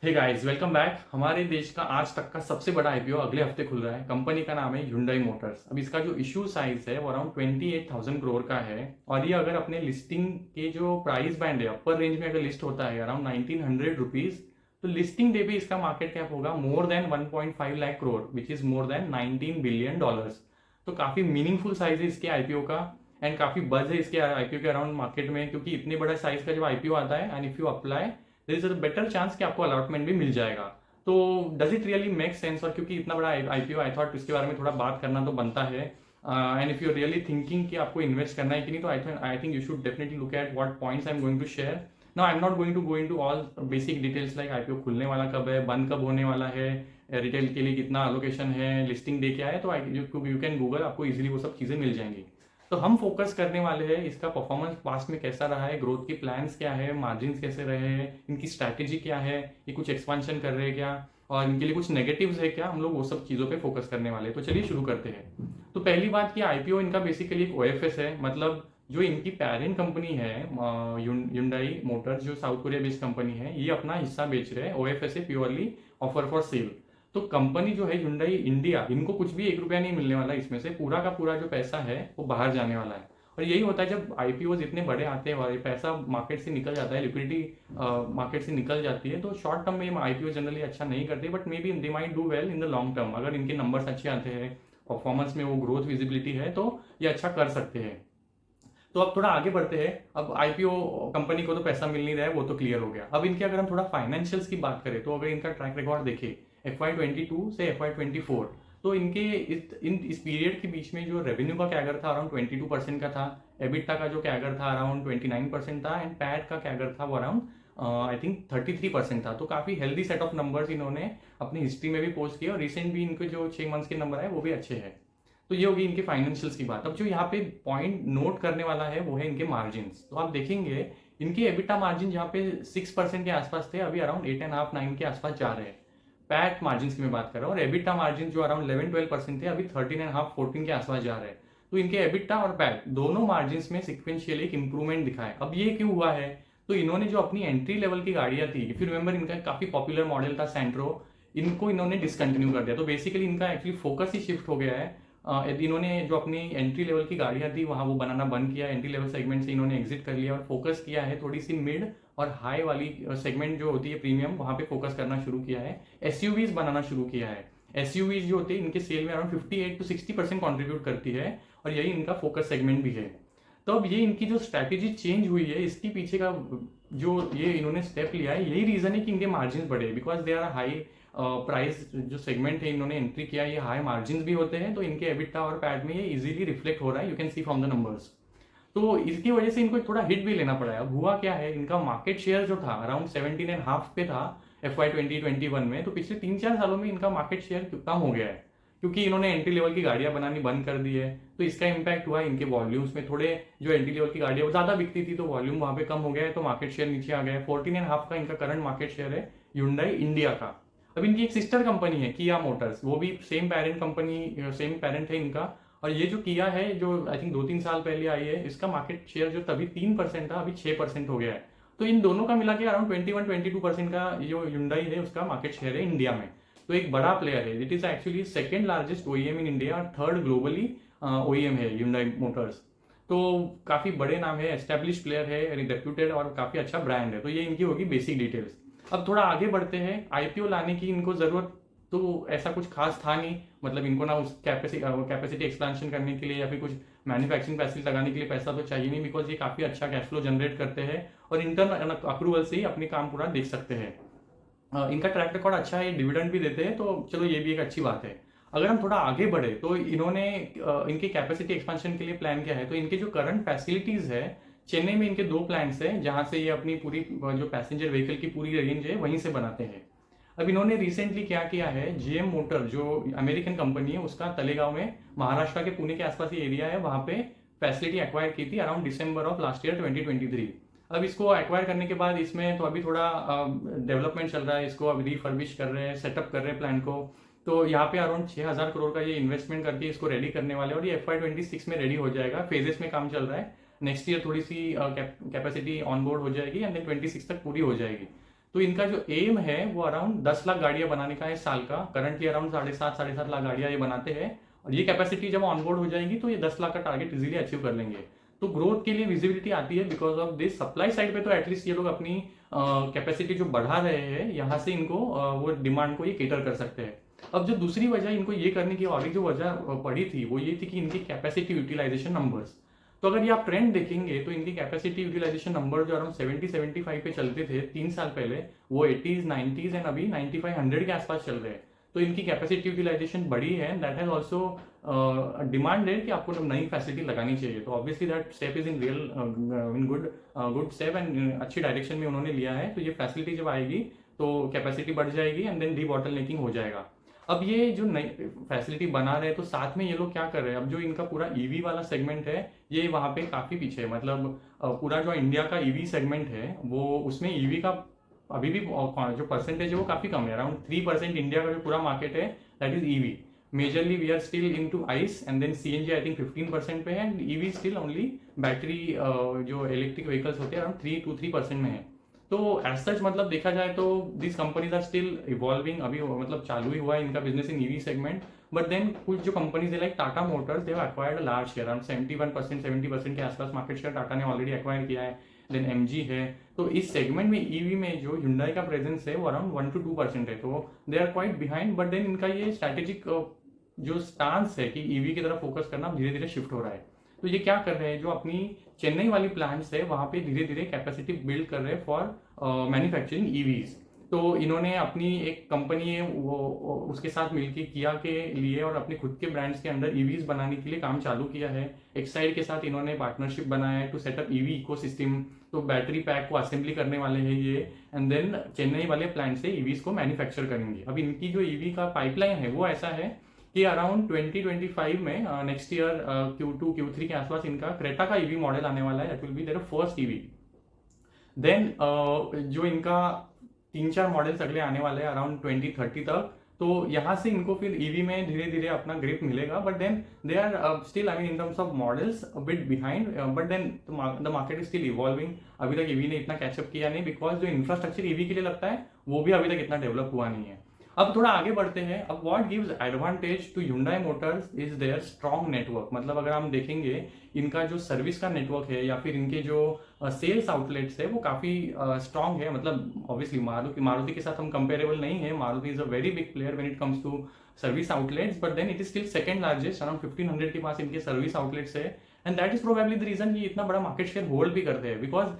Hey guys, welcome back. हमारे देश का आज तक का सबसे बड़ा आईपीओ अगले हफ्ते खुल रहा है। कंपनी का नाम है Hyundai मोटर्स। अब इसका जो इशू साइज है वो अराउंड 28,000 करोड़ का है। और ये अगर अपने लिस्टिंग के जो प्राइस बैंड है अपर रेंज में अगर लिस्ट होता है अराउंड 1900 रुपीज, तो लिस्टिंग डे पे इसका मार्केट कैप होगा more than 1.5 lakh crore, which is more than 19 billion dollars. तो काफी मीनिंगफुल साइज है इसके आईपीओ का। एंड काफी बज है इसके आईपीओ के अराउंड मार्केट में, क्योंकि इतने बड़ा साइज का जब आईपीओ आता है and if you apply there is a better chance कि आपको अलॉटमेंट भी मिल जाएगा। तो does it really make sense? और क्योंकि इतना बड़ा आईपीओ, आई थॉट इसके बारे में थोड़ा बात करना तो बनता है। And if you really thinking कि आपको इन्वेस्ट करना है कि नहीं, तो I think you should definitely look at what points I am going to share. No, I am not going to go into all basic details like IPO खुलने वाला कब है, बंद कब होने वाला है, रिटेल के लिए कितना एलोकेशन है, लिस्टिंग डे क्या है। तो यू कैन गूगल, आपको इजीली वो सब चीज़ें मिल जाएंगी। तो हम फोकस करने वाले हैं इसका परफॉर्मेंस पास्ट में कैसा रहा है, ग्रोथ की प्लान्स क्या है, मार्जिन कैसे रहे हैं, इनकी स्ट्रैटेजी क्या है, ये कुछ एक्सपेंशन कर रहे हैं क्या, और इनके लिए कुछ नेगेटिव्स है क्या, हम लोग वो सब चीज़ों पे फोकस करने वाले हैं। तो चलिए शुरू करते हैं। तो पहली बात कि आईपीओ इनका बेसिकली एक ओएफएस है, मतलब जो इनकी पेरेंट कंपनी है Hyundai मोटर्स, जो साउथ कोरिया बेस्ड कंपनी है, ये अपना हिस्सा बेच रहे हैं। ओएफएस है प्योरली ऑफर फॉर सेल। तो कंपनी जो है Hyundai इंडिया, इनको कुछ भी 1 रुपया नहीं मिलने वाला, इसमें से पूरा का पूरा जो पैसा है वो बाहर जाने वाला है। और यही होता है जब आईपीओ इतने बड़े आते हैं और पैसा मार्केट से निकल जाता है, लिक्विडिटी मार्केट से निकल जाती है, तो शॉर्ट टर्म में आईपीओ जनरली अच्छा नहीं करते, but may be they might do well in the long term. अगर इनके नंबर्स अच्छे आते हैं, परफॉर्मेंस में वो ग्रोथ विजिबिलिटी है, तो ये अच्छा कर सकते हैं। तो अब थोड़ा आगे बढ़ते हैं। अब आईपीओ कंपनी को तो पैसा मिल नहीं रहा है, वो तो क्लियर हो गया। अब इनके अगर हम थोड़ा फाइनेंशियल्स की बात करें, तो अगर इनका ट्रैक रिकॉर्ड देखें FY22 से FY24, तो इनके इस पीरियड के बीच में जो रेवेन्यू का कैगर था अराउंड 22% का था, एबिटा का जो कैगर था अराउंड 29% था, एंड पैट का कैगर था वो अराउंड आई थिंक 33% था। तो काफी हेल्दी सेट ऑफ नंबर्स इन्होंने अपनी हिस्ट्री में भी पोस्ट किया, और रिसेंट भी इनके जो 6 मंथ्स के नंबर है वो भी अच्छे हैं। तो ये होगी इनके फाइनेंशियल्स की बात। अब जो यहाँ पे पॉइंट नोट करने वाला है वो है इनके मार्जिन। तो आप देखेंगे इनके एबिटा मार्जिन जहाँ पे 6% के आसपास थे, अभी अराउंड 8.5 9 के आसपास जा रहे हैं। पैट मार्जिन की मैं बात कर रहा हूँ, और एबिटा मार्जिन जो अराउंड 11-12% थे, अभी 13.5 14 के आसपास जा रहे हैं। तो इनके एबिटा और पैट दोनों मार्जिन में सिक्वेंशियल एक इंप्रूवमेंट दिखा है। अब ये क्यों हुआ है? तो इन्होंने जो अपनी एंट्री लेवल की गाड़ियां थी, इफ यू रिमेंबर, इनका काफी पॉपुलर मॉडल था सेंट्रो, इनको इन्होंने डिसकंटिन्यू कर दिया। तो बेसिकली इनका एक्चुअली फोकस ही शिफ्ट हो गया है। इन्होंने जो अपनी एंट्री लेवल की गाड़ियां थी वहाँ वो बनाना बंद किया, एंट्री लेवल सेगमेंट से इन्होंने एग्जिट कर लिया और फोकस किया है थोड़ी सी मिड और हाई वाली सेगमेंट जो होती है प्रीमियम, वहाँ पे फोकस करना शुरू किया है। एसयूवीज बनाना शुरू किया है। एसयूवीज जो होती है इनके सेल में अराउंड 58 to 60% कॉन्ट्रीब्यूट करती है, और यही इनका फोकस सेगमेंट भी है। तो अब ये इनकी जो स्ट्रैटेजी चेंज हुई है, इसके पीछे का जो ये इन्होंने स्टेप लिया है, यही रीजन है कि इनके मार्जिन बढ़े, because they are high price जो सेगमेंट है इन्होंने एंट्री किया, ये हाई मार्जिन भी होते हैं, तो इनके एबिटा और पैट में ये इजीली रिफ्लेक्ट हो रहा है, you can see from the numbers. तो इसकी वजह से इनको थोड़ा हिट भी लेना पड़ा है। अब हुआ क्या है, इनका मार्केट शेयर जो था अराउंड 17.5 पे था FY2021 में, तो पिछले 3-4 सालों में इनका मार्केट शेयर कम हो गया है, क्योंकि इन्होंने एंट्री लेवल की गाड़ियां बनानी बंद कर दी है। तो इसका इम्पैक्ट हुआ इनके वॉल्यूम्स में, थोड़े जो एंट्री लेवल की गाड़ियां ज्यादा बिकती थी तो वॉल्यूम वहां पे कम हो गया है, तो मार्केट शेयर नीचे आ गया है। 14.5 का इनका करंट मार्केट शेयर है Hyundai इंडिया का। अब इनकी एक सिस्टर कंपनी है किया मोटर्स, वो भी same parent company, same parent है इनका। और ये जो किया है, जो आई थिंक 2-3 साल पहले आई है, इसका मार्केट शेयर जो तभी 3% था, अभी 6% हो गया है। तो इन दोनों का मिला के अराउंड 21-22% का जो Hyundai है उसका मार्केट शेयर है इंडिया में। तो एक बड़ा प्लेयर है। It is actually second largest OEM in India और थर्ड ग्लोबली ओईएम है Hyundai मोटर्स। तो काफी बड़े नाम है, एस्टेब्लिश प्लेयर है, रेप्यूटेड, और काफी अच्छा ब्रांड है। तो ये इनकी होगी बेसिक डिटेल्स। अब थोड़ा आगे बढ़ते हैं। आईपीओ लाने की इनको जरूरत तो ऐसा कुछ खास था नहीं, मतलब इनको ना उस कैपेसिटी एक्सपेंशन करने के लिए या फिर कुछ मैन्युफैक्चरिंग फैसिलिटी लगाने के लिए पैसा तो चाहिए नहीं, बिकॉज ये काफी अच्छा कैश फ्लो जनरेट करते हैं और इंटरनल अप्रूवल से ही अपने काम पूरा देख सकते हैं। इनका ट्रैक रिकॉर्ड अच्छा है, डिविडेंड भी देते हैं, तो चलो ये भी एक अच्छी बात है। अगर हम थोड़ा आगे बढ़े तो इन्होंने इनकी कैपेसिटी एक्सपेंशन के लिए प्लान किया है। तो इनके जो करंट फैसिलिटीज है, चेन्नई में इनके 2 प्लांट्स हैं जहां से ये अपनी पूरी जो पैसेंजर व्हीकल की पूरी रेंज है वहीं से बनाते हैं। अब इन्होंने रिसेंटली क्या किया है, GM मोटर जो अमेरिकन कंपनी है उसका तलेगांव में, महाराष्ट्र के पुणे के आसपास ये एरिया है, वहां पे फैसिलिटी एक्वायर की थी around December of last year 2023। अब इसको एक्वायर करने के बाद इसमें तो अभी थोड़ा डेवलपमेंट चल रहा है, इसको अभी रिफर्बिश कर रहे हैं, सेटअप कर रहे हैं प्लान को। तो यहाँ पे अराउंड 6,000 करोड़ का ये इन्वेस्टमेंट करके इसको रेडी करने वाले हैं, और ये FY26 में रेडी हो जाएगा। फेजेस में काम चल रहा है। नेक्स्ट ईयर थोड़ी सी कैपेसिटी ऑन बोर्ड हो जाएगी एंड देन 26 तक पूरी हो जाएगी। तो इनका जो एम है वो अराउंड 10 लाख गाड़ियां बनाने का है साल का। करंटली अराउंड 7.5 लाख गाड़ियां ये बनाते हैं, और ये कैपेसिटी जब ऑनबोर्ड हो जाएगी तो ये 10 लाख का टारगेट इजीली अचीव कर लेंगे। तो ग्रोथ के लिए विजिबिलिटी आती है because of this. Supply side पे तो एटलीस्ट ये लोग अपनी कैपेसिटी जो बढ़ा रहे हैं, यहाँ से इनको वो डिमांड को ये केटर कर सकते हैं। अब जो दूसरी वजह इनको ये करने की और जो वजह पड़ी थी वो ये थी कि इनकी कैपेसिटी यूटिलाइजेशन नंबर्स। तो अगर ये आप ट्रेंड देखेंगे तो इनकी कैपेसिटी यूटिलाइजेशन नंबर जो अराउंड 70-75 पे चलते थे 3 साल पहले, वो 80s 90s एंड अभी 95-100 के आसपास चल रहे हैं। तो इनकी कैपेसिटी यूटिलाइजेशन बढ़ी है, दैट हैज ऑल्सो डिमांड है कि आपको नई फैसिलिटी लगानी चाहिए। तो obviously that step is in real in good step and अच्छी डायरेक्शन में उन्होंने लिया है। तो ये फैसिलिटी जब आएगी तो कैपेसिटी बढ़ जाएगी एंड देन डी बॉटलनेकिंग हो जाएगा। अब ये जो नई फैसिलिटी बना रहे हैं तो साथ में ये लोग क्या कर रहे हैं, अब जो इनका पूरा ईवी वाला सेगमेंट है ये वहाँ पे काफ़ी पीछे है। मतलब पूरा जो इंडिया का ईवी सेगमेंट है वो उसमें ईवी का अभी भी जो परसेंटेज है वो काफ़ी कम है। अराउंड 3% इंडिया का जो पूरा मार्केट है that is EV. Majorly we are still into ICE and then CNG I think 15% पे है, एंड ईवी स्टिल ओनली बैटरी जो इलेक्ट्रिक व्हीकल्स होते हैं अराउंड 3-3% में है। तो एज सच मतलब देखा जाए तो this companies are still evolving. अभी मतलब चालू ही हुआ है इनका business in EV segment. But then कुछ जो कंपनीज है like Tata motors, they have acquired large share, around 71% 70% के आसपास मार्केट शेयर टाटा ने ऑलरेडी एक्वायर किया है। देन एमजी है। तो इस सेगमेंट में ईवी में जो Hyundai का प्रेजेंस है वो अराउंड 1-2% है। तो they are quite behind. But then इनका ये स्ट्रैटेजिक जो स्टांस है कि ईवी की तरफ फोकस करना धीरे धीरे शिफ्ट हो रहा है। तो ये क्या कर रहे हैं, जो अपनी चेन्नई वाली प्लांट्स है वहाँ पे धीरे धीरे कैपेसिटी बिल्ड कर रहे हैं फॉर मैन्युफैक्चरिंग ईवीज। तो इन्होंने अपनी एक कंपनी है वो उसके साथ मिलकर किया के लिए और अपने खुद के ब्रांड्स के अंदर ईवीज बनाने के लिए काम चालू किया है। एक्साइड के साथ इन्होंने पार्टनरशिप बनाया है टू सेटअप ईवी इकोसिस्टम। तो बैटरी पैक को असेंबली करने वाले हैं ये, एंड देन चेन्नई वाले प्लांट से ईवीज को मैन्युफैक्चर करेंगे। अब इनकी जो ईवी का पाइपलाइन है वो ऐसा है कि अराउंड 2025 में नेक्स्ट ईयर Q2 Q3 के आसपास इनका क्रेटा का ईवी मॉडल आने वाला है। That will be there first EV. Then जो इनका 3-4 मॉडल्स अगले आने वाले हैं अराउंड 2030 तक। तो यहाँ से इनको फिर ईवी में धीरे धीरे अपना ग्रिप मिलेगा। But then they are still I mean in terms of models a bit behind, but then the market is still evolving. अभी तक ईवी ने इतना कैचअप किया नहीं बिकॉज जो इंफ्रास्ट्रक्चर ईवी के लिए लगता है वो भी अभी तक इतना डेवलप हुआ नहीं है। अब थोड़ा आगे बढ़ते हैं। अब what gives advantage to Hyundai motors is their strong network. मतलब अगर हम देखेंगे इनका जो सर्विस का नेटवर्क है या फिर इनके जो सेल्स आउटलेट्स है वो काफ़ी स्ट्रॉन्ग है। मतलब ऑब्वियसली मारुति के साथ हम कंपेरेबल नहीं है। Maruti is a very big player when it comes to service outlets, but then it is still second largest. Around 1500 के पास इनके सर्विस आउटलेट्स है, and that is probably the reason ये इतना बड़ा मार्केट शेयर होल्ड भी करते हैं। बिकॉज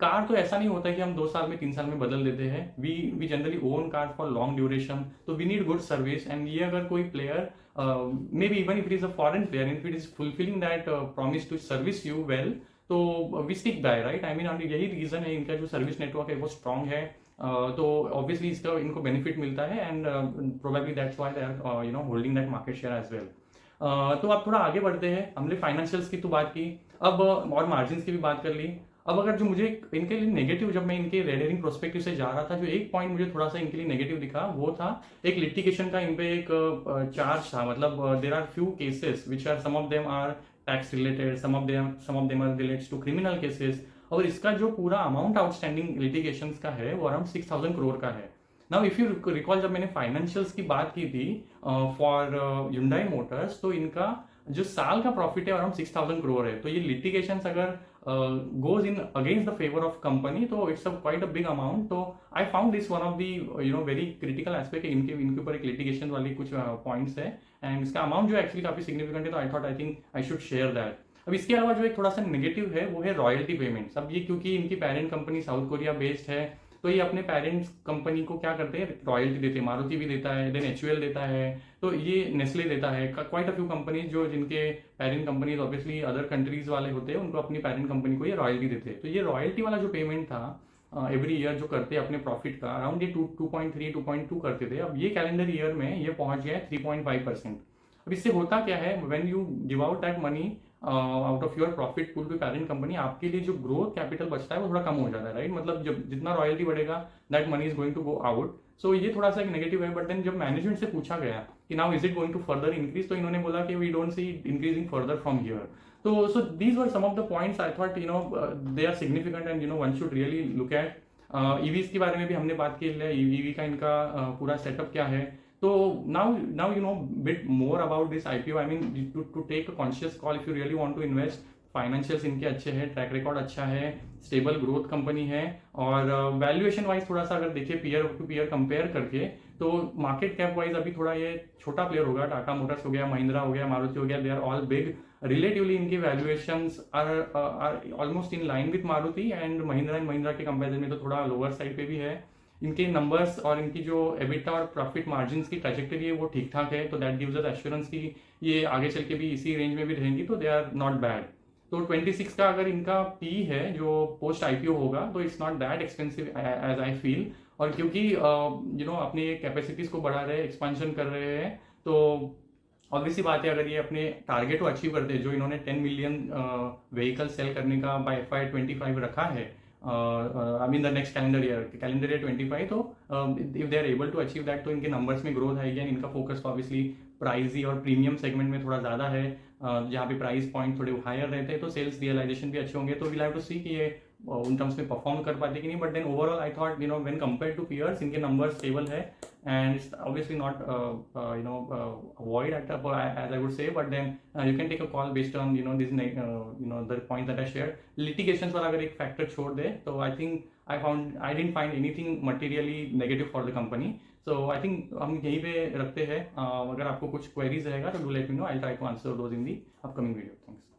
कार तो ऐसा नहीं होता कि हम 2 साल में 3 साल में बदल देते हैं। We generally own car for long duration, तो we need good service. And ये अगर कोई player may be even if it is a foreign player, if it is fulfilling that promise to service you well, तो we stick by, right. I mean यही reason है इनका जो service network है वो स्ट्रॉन्ग है। तो ऑब्वियसली इसका इनको बेनिफिट मिलता है, and probably that's why they are holding that market share as well. तो अब थोड़ा आगे बढ़ते हैं। हमने फाइनेंशियल्स की तो बात की, अब और मार्जिन की भी बात कर ली। अब अगर जो मुझे इनके लिए नेगेटिव, जब मैं इनके रेड हेरिंग प्रोस्पेक्टिव से जा रहा था, जो एक पॉइंट मुझे थोड़ा सा इनके लिए नेगेटिव दिखा वो था एक लिटिगेशन का इन पे एक चार्ज था। मतलब there are few cases which are some of them are tax related, some of them are related to criminal cases. और इसका जो पूरा अमाउंट आउटस्टैंडिंग लिटिगेशन का है वो अराउंड 6000 करोड़ का है। नाउ इफ यू रिकॉल, जब मैंने फाइनेंशियल्स की बात की थी फॉर Hyundai मोटर्स, तो इनका जो साल का प्रॉफिट है अराउंड 6000 करोड़ है। तो ये लिटिगेशन अगर goes in against the favor of company, तो it's a quite a big amount। तो I found this one of the very critical aspect। इनके ऊपर एक litigation वाली कुछ points है, and इसका amount जो actually काफी significant है। तो I think I should share that। अब इसके अलावा जो एक थोड़ा सा नेगेटिव है वो है रॉयल्टी पेमेंट्स। अब ये क्योंकि इनकी parent company south Korea based है, तो ये अपने पेरेंट्स कंपनी को क्या करते हैं, रॉयल्टी देते हैं। मारुति भी देता है, देन HUL देता है, तो ये नेस्ले देता है। क्वाइट अ फ्यू कंपनीज जो जिनके parent companies obviously other countries वाले होते हैं, उनको अपनी पेरेंट कंपनी को ये रॉयल्टी देते हैं। तो ये रॉयल्टी वाला जो पेमेंट था एवरी ईयर जो करते हैं अपने प्रॉफिट का, अराउंड ये 2.3-2.2 करते थे। अब ये कैलेंडर ईयर में ये पहुंच गया है 3.5%। अब इससे होता क्या है, when you give out that money out of your profit pool to parent company, आपके लिए जो ग्रोथ कैपिटल बचता है वो थोड़ा कम हो जाता है, राइट। मतलब जब जितना रॉयल्टी बढ़ेगा that money is going to go out. So ये थोड़ा सा एक नेगेटिव है। बट देन जब मैनेजमेंट से पूछा गया कि now is it going to further increase, तो इन्होंने बोला कि we don't see increasing further from here. तो so these were some of the points I thought they are significant and one should really look at. EVs के बारे में भी हमने बात की है, ईवी का इनका पूरा सेटअप क्या है। तो now now you know bit more about this IPO. I mean to take a conscious call if you really want to invest. Financials इनके अच्छे हैं, ट्रैक रिकॉर्ड अच्छा है, स्टेबल ग्रोथ कंपनी है, और वैल्यूएशन वाइज थोड़ा सा अगर देखिए पीयर टू पीयर कंपेयर करके, तो मार्केट कैप वाइज अभी थोड़ा ये छोटा प्लेयर होगा। टाटा मोटर्स हो गया, महिंद्रा हो गया, मारुति हो गया, they are all big. Relatively इनके valuations are almost in line with Maruti, and Mahindra के कंपेरिजन में तो थोड़ा लोअर साइड पे भी है। इनके नंबर्स और इनकी जो एबिटा और प्रॉफिट मार्जिन्स की ट्रेजेक्टरी है वो ठीक ठाक है, तो दैट गिव्स अस एश्योरेंस की ये आगे चल के भी इसी रेंज में भी रहेंगी, तो दे आर नॉट बैड। तो 26 का अगर इनका पी है जो पोस्ट आईपीओ होगा, तो it's not that expensive as I feel. और क्योंकि यू नो अपनी कैपेसिटीज को बढ़ा रहे हैं, एक्सपांशन कर रहे हैं, तो ऑब्वियसली बात है अगर ये अपने टारगेट को अचीव करते हैं, जो इन्होंने 10 मिलियन व्हीकल सेल करने का बाय FY25 रखा है, I mean the next calendar year 25, तो if they are able to achieve that, तो इनके नंबर्स में ग्रोथ आएगी। एंड इनका फोकस तो ऑब्वियसली प्राइजी और प्रीमियम सेगमेंट में थोड़ा ज़्यादा है, जहाँ पे प्राइस पॉइंट थोड़े हायर रहते हैं, तो सेल्स रियलाइजेशन भी अच्छे होंगे। तो वील हैव टू सी कि ये उन टर्म्स में परफॉर्म कर पाते कि नहीं। But then overall I thought, you know, when compare to peers इनके नंबर्स स्टेबल है, and it's obviously not avoid at as I would say, but then you can take a call based on these the points that I shared। litigations वाला अगर एक factor छोड़ दे, तो I think I didn't find anything materially negative for the company। so I think हम यहीं पे रखते हैं। अगर आपको कुछ क्वेरीज रहेगा तो do let me know, I'll try to answer those in the upcoming video। Thanks।